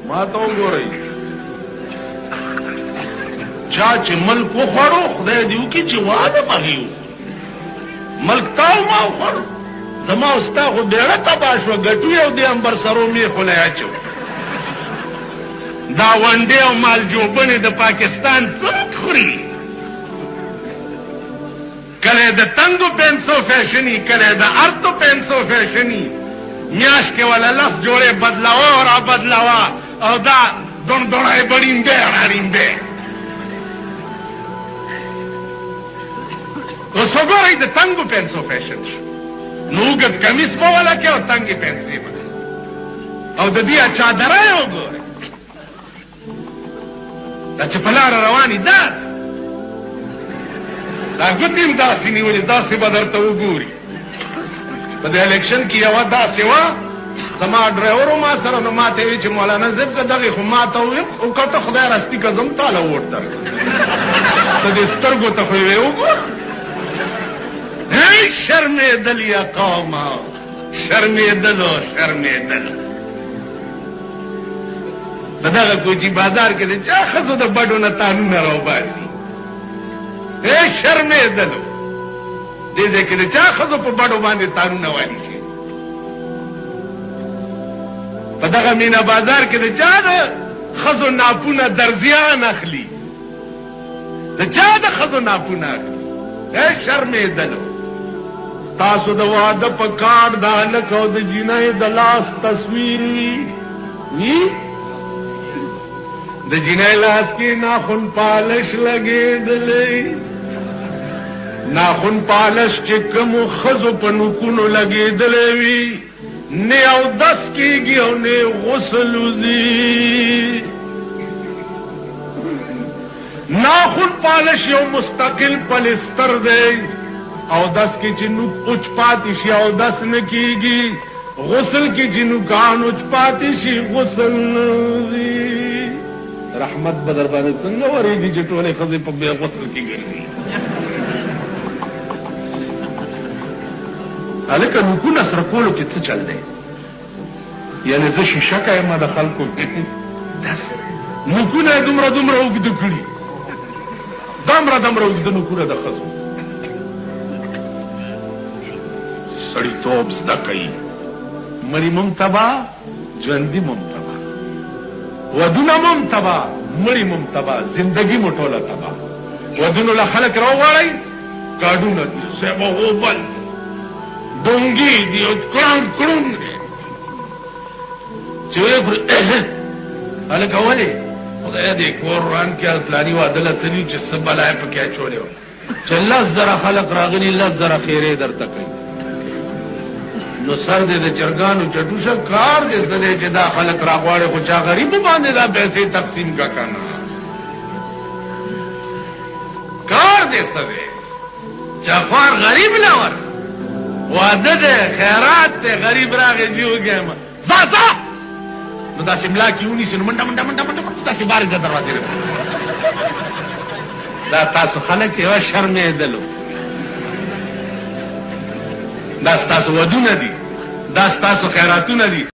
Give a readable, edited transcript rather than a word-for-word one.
ما ته وګورئ چا چې ملک وخوړو خدای دې وکړي چې واده پهې ملک تاو ما وخوړو زما استا خو ډېره تباه شوه ګټو یو د امبر سرو میخولی اچو دا ونډې او مالجوبنې د پاکستان څوک خوري کله د تنګو پنسو فیشنی کله د ارتو پنسو فیشنی میاش کې ولا لفظ جوړې بدلاوا او را بدلاوا او دا دونډوړای بډینده اړینده اوس وګورئ د تنګو پنسو فیشن نو ګد کمیس په ولا کې او تنګي پنسي او د دې چادرای وګورئ دا چې په لاره رواني دا ګوتیم داسې نیولې داسې به درته وګوري په د الیکشن کې یوه داسې وه زما ډرایور ما سره نو ما ته وی چې مولانا صاحب که دغې خو ما ته وویم او که ته خدای راستي که زم تاله ووټ درکړم ته دې سترګو ته خو یې وګور هی شرمېدل یا قومه شرمېدلو شرمېدل د دغه کوچي بازار کې د چا ښځو د بډو نه تانونه راوباسي ای شرمېدلو دې ځای کې د چا ښځو په بډو باندې تانونه والي شي په دغه مینا بازار کې د چا د ښځو ناپونه درزیان اخلي د چا د ښځو ناپونه اخلي ای شرمېدلو تاسو د واده په کارډ د هلک او د جینۍ د لاس تصویر وي د جینۍ لاس کې ناخن پالش لګېدلی ناخن پالش چې کومو ښځو په نوکونو لګېدلی وي نه اودس کېږي او نه غسل وځي ناخن پالش یو مستقل پلستر دی اودس کې چې نوک اوچ پاتې شي اودس نه کېږي غسل کې چې نوکان اوچ پاتې شي غسل نه وځي رحمت بدر باندې څنګه ورېږي چې ټولې ښځې په بیا غسل کې ګرځي هلکه نوکونه سره کولو کې څه چل دی یعنې زه شیشکه یم د خلکو نوکونه یې دومره دومره اوږده کړي دومره دومره اوږده نوکونه د ښځو سړیتوب زده کوي مړي مونږ تباه ژوندي مونږ تباه ودونه مم تبا مړی مم تبا زندگی مو ټوله تبا ودونو له خلک راوغواړئ کاډونه دي صاحب غوبل ډونګي دي او کړنګ کړنګ دي چې هلکه ولې خدای دې کور وران کې پلاني واده له تلي چې څه بلای پکې اچولې وه چې 10,000 خلک راغلي 10,000 خیرې درته کوي نو سر دې د چرګانو چټوشه کار دې څه دی چې دا خلک راغواړي خو چا غریب باندې دا پیسې تقسیم کا کنه کار دې څه دی چا خوار غریب نه ور واده دې خیرات دې غریب راغی جوګم زاتا نو دا شملا کې ونی سن منډه منډه منډه منډه تاسو بار د دروازې دا تاسو خلک یو شرمېدلو دا ستاسو ودونه دي دا ستاسو خیراتونه دي